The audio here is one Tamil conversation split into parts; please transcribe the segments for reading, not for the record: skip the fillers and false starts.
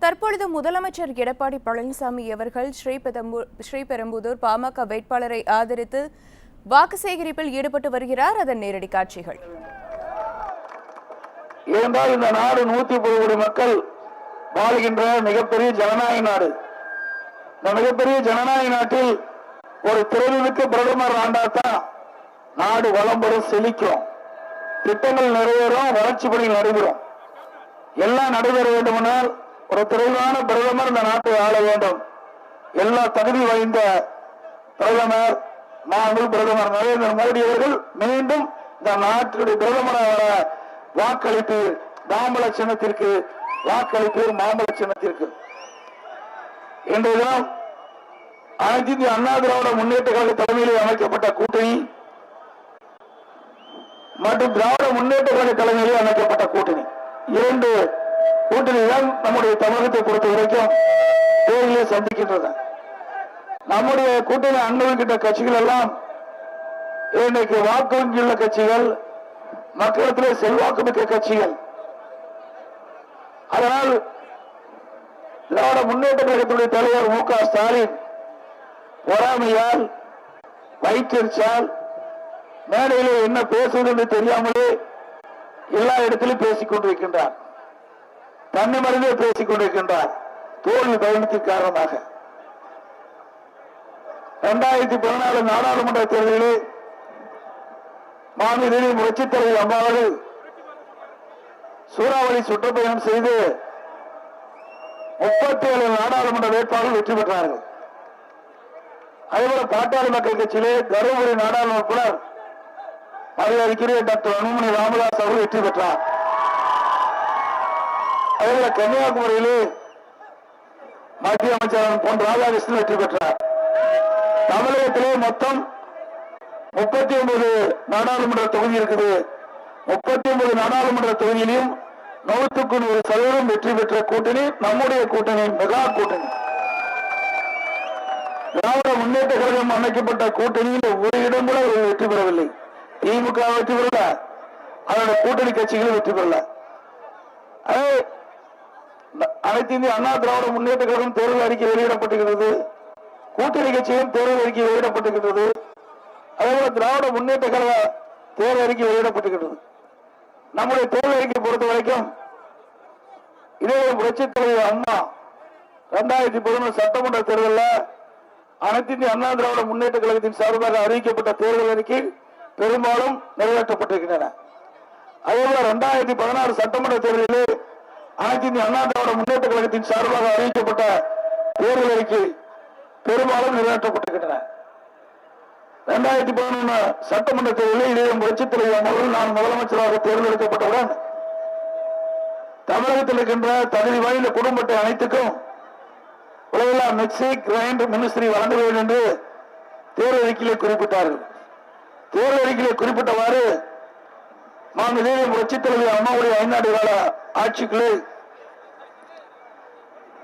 தற்பொழுது முதலமைச்சர் எடப்பாடி பழனிசாமி அவர்கள் ஸ்ரீபெரும்புதூர் பாமக வேட்பாளரை ஆதரித்து வாக்கு சேகரிப்பில் ஈடுபட்டு வருகிறார். அதன் நேரடி காட்சிகள். ஏனென்றால் இந்த நாடு 130 கோடி மக்கள் வாழ்கின்ற மிகப்பெரிய ஜனநாயக நாடு. இந்த மிகப்பெரிய ஜனநாயக நாட்டில் ஒரு திறமைமிக்க பிரதமர் ஆண்டாதான் நாடு வளம்பெறும், செழிக்கும், திட்டங்கள் நிறைவேறும், வளர்ச்சி பணிகள் நடைபெறும். எல்லாம் நடைபெற வேண்டுமானால் ஒரு திறமையான பிரதமர் இந்த நாட்டை ஆள வேண்டும். எல்லா தகுதி வாய்ந்த பிரதமர் பிரதமர் நரேந்திர மோடி அவர்கள் மீண்டும் இந்த நாட்டுடைய பிரதமராக வாக்களிப்பீர் மாம்பழ சின்னத்திற்கு, வாக்களிப்பீர் மாம்பழ சின்னத்திற்கு. இன்றைய தினம் அனைத்து இந்திய அண்ணா திராவிட முன்னேற்ற கழக தலைமையில் அமைக்கப்பட்ட கூட்டணி மற்றும் திராவிட முன்னேற்ற கழக தலைமையில் அமைக்கப்பட்ட கூட்டணி, இரண்டு கூட்டணி தான் நம்முடைய தமிழகத்தை பொறுத்த வரைக்கும் தேர்தலை சந்திக்கின்றன. நம்முடைய கூட்டணி அனுபவிக்கின்ற கட்சிகள் எல்லாம் இன்றைக்கு வாக்கு வங்கியுள்ள கட்சிகள், மக்களிடத்திலே செல்வாக்கு மிக்க கட்சிகள். அதனால் திராவிட முன்னேற்ற கழகத்துடைய தலைவர் மு.க. ஸ்டாலின் பொறாமையால், வயிற்றெரிச்சால், மேடையிலே என்ன பேசுவது என்று தெரியாமலே எல்லா இடத்திலும் பேசிக் கொண்டிருக்கின்றார். தன்னை மறந்தே பேசிக் கொண்டிருக்கின்றார். தோல்வி பயணத்தின் காரணமாக 2014 நாடாளுமன்ற தேர்தலில் மாநில புரட்சித் தலைவர் அம்மாவர்கள் சூறாவளி சுற்றுப்பயணம் செய்து 37 நாடாளுமன்ற வேட்பாளர்கள் வெற்றி பெற்றார்கள். அதேபோல பாட்டாளி மக்கள் கட்சியிலே தருமபுரி நாடாளுமன்ற உறுப்பினர் மரியாதைக்குரிய டாக்டர் அன்புமணி ராமதாஸ் அவர்கள் வெற்றி பெற்றார். அதேபோல கன்னியாகுமரியிலே மத்திய அமைச்சர் பொன் ராதாகிருஷ்ணன் வெற்றி பெற்றார். தமிழகத்திலே மொத்தம் 39 நாடாளுமன்ற தொகுதி இருக்குது. 39 நாடாளுமன்ற தொகுதியிலும் 100% வெற்றி பெற்ற கூட்டணி நம்முடைய கூட்டணி, மெகா கூட்டணி. திராவிட முன்னேற்ற கழகம் அமைக்கப்பட்ட கூட்டணியில் ஒரு இடம் கூட வெற்றி பெறவில்லை. திமுக வெற்றி பெறல, அதோட கூட்டணி கட்சிகள் வெற்றி பெறல. அனைத்து இந்திய அண்ணா திராவிட முன்னேற்ற கழகம் தேர்தல் அறிக்கை வெளியிடப்பட்டிருக்கிறது. கூட்டணி கட்சியும் தேர்தல் அறிக்கை வெளியிடப்பட்டிருக்கிறது. அதேபோல திராவிட முன்னேற்ற கழக தேர்தல் அறிக்கை வெளியிடப்பட்டிருக்கிறது. நம்முடைய தேர்தல் அறிக்கை பொறுத்த வரைக்கும் இதே புரட்சித் தலைவர் அம்மா 2011 சட்டமன்ற தேர்தலில் அனைத்து இந்திய அண்ணா திராவிட முன்னேற்ற கழகத்தின் சார்பாக அறிவிக்கப்பட்ட தேர்தல் அறிக்கை பெரும்பாலும் நிறைவேற்றப்பட்டிருக்கின்றன. அதேபோல 2016 சட்டமன்ற தேர்தலில் அனைத்து இந்திய அண்ணா திராவிட முன்னேற்ற கழகத்தின் சார்பாக அறிவிக்கப்பட்ட தேர்தல் அறிக்கை பெரும்பாலும் நிறைவேற்றப்பட்டிருக்கின்றன. 2011 சட்டமன்ற தேர்தலில் இதே புரட்சித் தலைவர் அவர்கள் நான் முதலமைச்சராக தேர்ந்தெடுக்கப்பட்டவுடன் தமிழகத்தில் இருக்கின்ற தகுதி வாய்ந்த குடும்ப அட்டை அனைத்துக்கும் உலகளா மிக்சி கிரைண்ட் மினிஸ்ட்ரி வழங்க வேண்டும் என்று தேர்தல் அறிக்கையிலே குறிப்பிட்டார்கள். தேர்தல் அறிக்கையிலே குறிப்பிட்டவாறு மாநில புரட்சித் தலைவர் அம்மாவுடைய 5 ஆண்டு கால ஆட்சிக்குள்ளே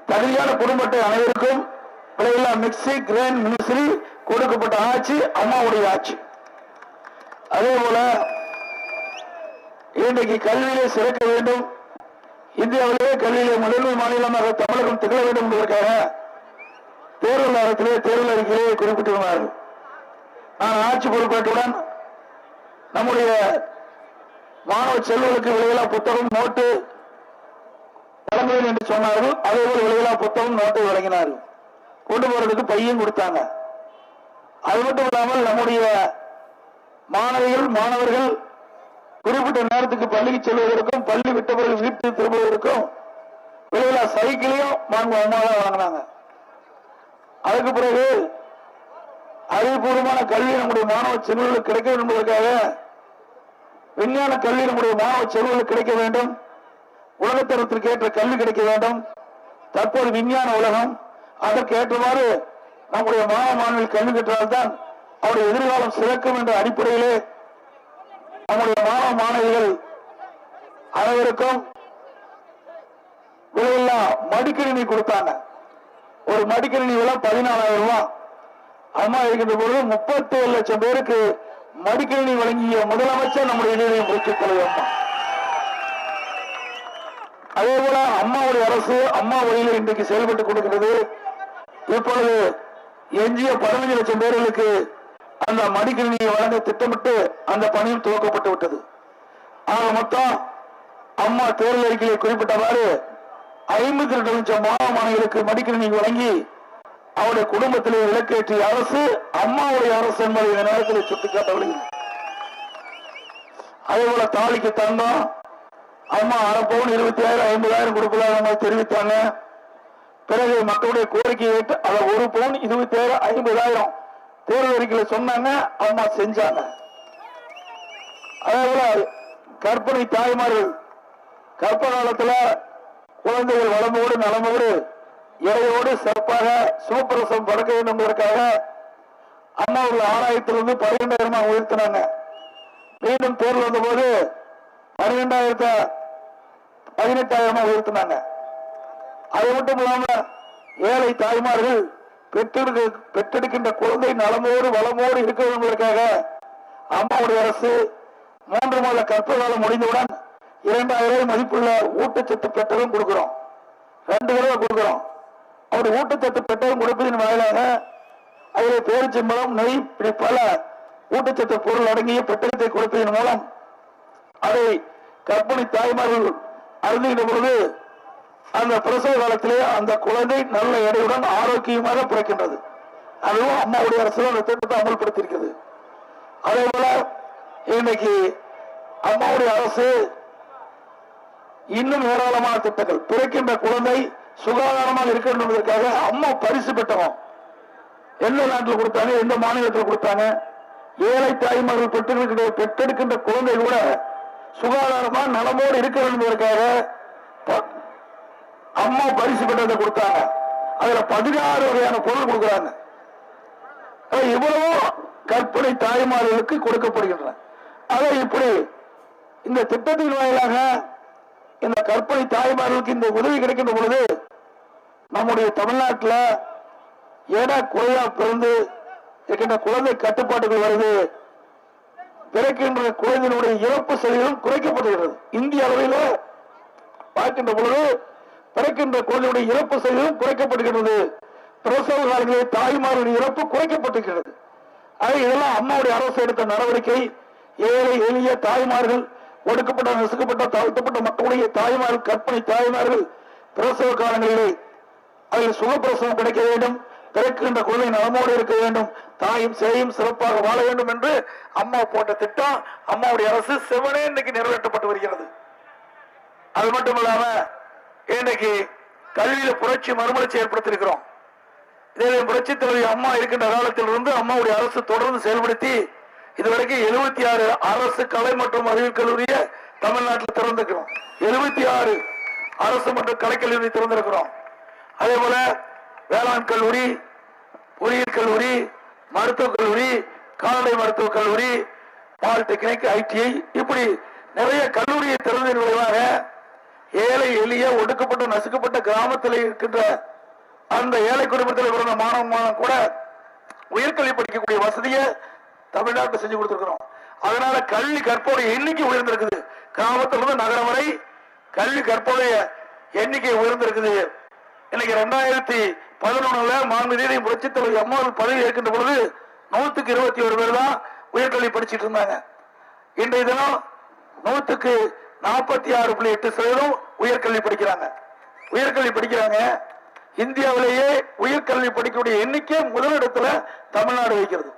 தகுதியான குடும்ப அட்டை அனைவருக்கும் உலகளா மிக்சி கிரைண்ட் மினிஸ்ட்ரி கொடுக்கப்பட்ட ஆட்சி அம்மாவுடைய ஆட்சி. அதே போல இன்றைக்கு கல்வியிலே சிறக்க வேண்டும், இந்தியாவிலேயே கல்வியிலே முதன்மை மாநிலமாக தமிழகம் திகழ வேண்டும் என்பதற்காக தேர்தல் நேரத்திலே தேர்தல் அறிக்கையிலே குறிப்பிட்டிருந்தார்கள். நான் ஆட்சி பொறுப்பேற்றவுடன் நம்முடைய மாணவ செல்வங்களுக்கு விலையில்லா புத்தகம், நோட்டு வழங்குவேன் என்று சொன்னார்கள். அதேபோல் விலையில்லா புத்தகம், நோட்டை வழங்கினார்கள். கொண்டு போறதுக்கு பையன் கொடுத்தாங்க. அது மட்டும் இல்லாமல் நம்முடைய மாணவர்கள் குறிப்பிட்ட நேரத்துக்கு பள்ளிக்கு செல்வதற்கும், பள்ளி விட்ட பிறகு வீட்டுக்கு திரும்புவதற்கும் விலையில்லா சைக்கிளையும் வழங்கினாங்க. அதுக்கு பிறகு அறிவுபூர்வமான கல்வி நம்முடைய மாணவ செல்வங்களுக்கு கிடைக்க வேண்டும் என்பதற்காக விஞ்ஞான கல்வி நம்முடைய மாணவ செல்வங்களுக்கு கிடைக்க வேண்டும், உலகத்தரத்திற்கு ஏற்ற கல்வி கிடைக்க வேண்டும். தற்போது விஞ்ஞான உலகம், அதற்கு ஏற்றவாறு நம்முடைய மாணவ மாணவிகள் கல்வி கற்றால்தான் அவருடைய எதிர்காலம் சிறக்கும் என்ற அடிப்படையிலே நம்முடைய மாணவ மாணவிகள் அனைவருக்கும் விலையில்லா மடிக்கணினி கொடுத்தாங்க. ஒரு மடிக்கணினி விலை 14,000 ரூபாய். அம்மா இருக்கின்ற பொழுது 37 லட்சம் பேருக்கு மடிக்கணினி வழங்கிய முதலமைச்சர் நம்முடைய புரட்சித் தலைவர் அம்மா. அதே போல அம்மாவுடைய அரசு அம்மா வழியில் இன்றைக்கு செயல்பட்டுக் கொண்டிருக்கிறது. இப்பொழுது எஞ்சிய 15 லட்சம் பேர்களுக்கு அந்த மடிக்கணினியை வழங்க திட்டமிட்டு அந்த பணியும் துவக்கப்பட்டு விட்டது. ஆக மொத்தம் அம்மா தேர்தல் அறிக்கையில் குறிப்பிட்டவாறு 52 லட்சம் மாணவர்களுக்கு மடிக்கணினி வழங்கி அவருடைய குடும்பத்திலே விளக்கேற்றிய அரசு அம்மாவுடைய அரசு என்பதை இந்த நேரத்தில் சுட்டிக்காட்டப்படுகிறது. அதே போல தாலிக்கு தங்கம் அம்மா அரை பவுன் 20,000 50,000 கொடுப்பதாக தெரிவித்தாங்க. பிறகு மக்களுடைய கோரிக்கையை ஏற்று அதை 1 பவுன் 20,000 50,000 தேர்தல் அறிக்கையில் சொன்னாங்க. அம்மா செஞ்சாங்க. அதே போல கர்ப்பிணி தாய்மார்கள் கர்ப்ப காலத்துல குழந்தைகள் வளமோடு நலமோடு இறையோடு சிறப்பாக சுகப்பிரசவம் பறக்க வேண்டும் என்பதற்காக அம்மா ஒரு 6,000 12,000 உயர்த்தினாங்க. மீண்டும் தேர்தல் வந்த போது 12,000 18,000 உயர்த்தினாங்க. அது மட்டும் இல்லாம ஏழை தாய்மார்கள் பெற்றெடுக்கின்ற குழந்தை நலமோடு வளமோடு இருக்க வேண்டும் என்பதற்காக அம்மாவுடைய அரசு 3 மாத கற்ப காலம் முடிந்தவுடன் 2,000 மதிப்புள்ள ஊட்டச்சத்து பெட்டகம் கொடுக்கிறோம். 2 தடவை கொடுக்கிறோம். அவருடைய ஊட்டச்சத்து பெட்டகம் கொடுப்பதன் வாயிலாக அதில் பேரிச்சம்பழம் நெய் இப்படி பல ஊட்டச்சத்து பொருள் அடங்கிய பெட்டகத்தை கொடுப்பதன் மூலம் அதை கர்ப்பிணி தாய்மார்கள் அருந்துகின்ற பொழுது அந்த பிரசவ காலத்திலே அந்த குழந்தை நல்ல எடையுடன் ஆரோக்கியமாக பிறக்கின்றது. அதுவும் அம்மாவுடைய அரசு அந்த திட்டத்தை அமல்படுத்தியிருக்கிறது. அதே போல இன்னைக்கு அம்மாவுடைய அரசு இன்னும் ஏராளமான திட்டங்கள் பிறக்கின்ற குழந்தை சுகாதாரமாக இருக்க வேண்டும் என்பதற்காக அம்மா பரிசு பெற்றோம். எந்த நாட்டில் கொடுத்தாங்க, எந்த மாநிலத்தில் கொடுத்தாங்க? ஏழை தாய்மார்கள் பெற்றெடுக்கின்ற குழந்தை கூட சுகாதாரமா நலமோடு இருக்க வேண்டும் என்பதற்காக அம்மா பரிசு பெற்றதை கொடுத்தாங்க. அதுல 16 வகையான பொருள் கொடுக்கிறாங்க. இவ்வளவோ கற்பிணி தாய்மார்களுக்கு கொடுக்கப்படுகின்றன. அதை இப்படி இந்த திட்டத்தின் வாயிலாக இந்த கற்பிணி தாய்மார்களுக்கு இந்த உதவி கிடைக்கின்ற பொழுது நம்முடைய தமிழ்நாட்டில் ஏன்னா குறையா பிறந்து இருக்கின்ற குழந்தை கட்டுப்பாட்டுகள் வருது. பிறக்கின்ற குழந்தையினுடைய இறப்பு சதவீதம் குறைக்கப்படுகிறது. இந்திய அளவில் பார்க்கின்ற பொழுது பிறக்கின்ற குழந்தையுடைய இறப்பு சதவீதம் குறைக்கப்படுகிறது. பிரசவ காலங்களில் தாய்மார்களுடைய இறப்பு குறைக்கப்பட்டிருக்கிறது. இதெல்லாம் அம்மாவுடைய அரசு எடுத்த நடவடிக்கை. ஏழை எளிய தாய்மார்கள், ஒடுக்கப்பட்ட நசுக்கப்பட்ட தாழ்த்தப்பட்ட மக்களுடைய தாய்மார்கள், கற்பிணி தாய்மார்கள் பிரசவ காலங்களிலே அதில் சுகப்பிரசவம் கிடைக்க வேண்டும், பிறக்கின்ற குழந்தை நலமோடு இருக்க வேண்டும், தாயும் சேயும் சிறப்பாக வாழ வேண்டும் என்று அம்மா போட்ட திட்டம் அம்மாவுடைய அரசு செவனே இன்னைக்கு நிறைவேற்றப்பட்டு வருகிறது. அது மட்டும் இல்லாம இன்னைக்கு கல்வியில புரட்சி மறுமலர்ச்சி ஏற்படுத்தியிருக்கிறோம். இதே புரட்சி தலைவி அம்மா இருக்கின்ற காலத்தில் இருந்து அம்மாவுடைய அரசு தொடர்ந்து செயல்படுத்தி இதுவரைக்கும் 76 அரசு கலை மற்றும் அறிவியல் கல்லூரியை தமிழ்நாட்டில் திறந்திருக்கிறோம். 76 அரசு மற்றும் கலைக்கல்லூரி திறந்திருக்கிறோம். அதே போல வேளாண் கல்லூரி, பொறியியல் கல்லூரி, மருத்துவக் கல்லூரி, கால்நடை மருத்துவக் கல்லூரி, பாலிடெக்னிக், ITI இப்படி நிறைய கல்லூரியை திறந்ததன் விளைவாக ஏழை எளிய ஒடுக்கப்பட்ட நசுக்கப்பட்ட கிராமத்தில் இருக்கின்ற அந்த ஏழை குடும்பத்தில் பிறந்த மாணவன் கூட உயர்கல்வி படிக்கக்கூடிய வசதியை தமிழ்நாட்டில் செஞ்சு கொடுத்திருக்கிறோம். அதனால கல்வி கற்போடைய எண்ணிக்கை உயர்ந்திருக்குது. கிராமத்திலிருந்து நகரம் வரை கல்வி கற்போடைய எண்ணிக்கை உயர்ந்திருக்குது. இன்னைக்கு 2011 மாண்புமிகு புரட்சித் தலைவர் அம்மாவில் பதவி ஏற்கின்ற பொழுது 100க்கு 21 பேர் தான் உயர்கல்வி படிச்சுட்டு இருந்தாங்க. இன்றைய தினம் 100க்கு 46.8% உயர்கல்வி படிக்கிறாங்க. உயர்கல்வி படிக்கிறாங்க. இந்தியாவிலேயே உயர்கல்வி படிக்கக்கூடிய எண்ணிக்கை முதலிடத்துல தமிழ்நாடு வைக்கிறது.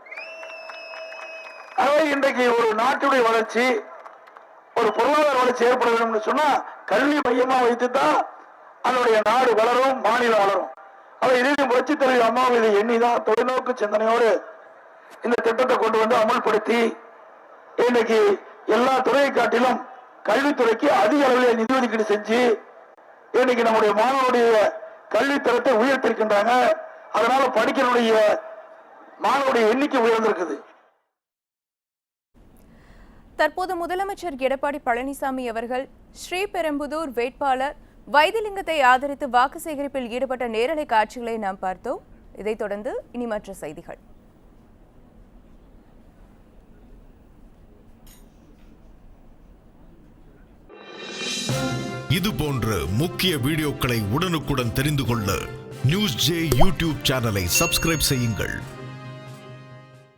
ஆகவே இன்றைக்கு ஒரு நாட்டுடைய வளர்ச்சி, ஒரு பொருளாதார வளர்ச்சி ஏற்பட வேண்டும் சொன்னா கல்வி மையமா வைத்துதான் அதனுடைய நாடு வளரும், மாநிலம் வளரும். அவை இதையும் புரட்சி தலைவர் அம்மா இதை எண்ணிதான் தொலைநோக்கு சிந்தனையோடு இந்த திட்டத்தை கொண்டு வந்து அமல்படுத்தி இன்னைக்கு எல்லா துறையை காட்டிலும் கல்வித்துறைக்கு அதிக அளவில் நிதி ஒதுக்கீடு செஞ்சு இன்னைக்கு நம்முடைய மாணவனுடைய கல்வித்தரத்தை உயர்த்திருக்கின்றாங்க. அதனால படிக்கக்கூடிய மாணவனுடைய எண்ணிக்கை உயர்ந்திருக்குது. தற்போது முதலமைச்சர் எடப்பாடி பழனிசாமி அவர்கள் ஸ்ரீபெரும்புதூர் வேட்பாளர் வைத்திலிங்கத்தை ஆதரித்து வாக்கு சேகரிப்பில் ஈடுபட்ட நேரலை காட்சிகளை நாம் பார்த்தோம். இதைத் தொடர்ந்து இனி மற்ற செய்திகள். இது போன்ற முக்கிய வீடியோக்களை உடனுக்குடன் தெரிந்து கொள்ள நியூஸ் ஜே யூடியூப் சேனலை சப்ஸ்கிரைப் செய்யுங்கள்.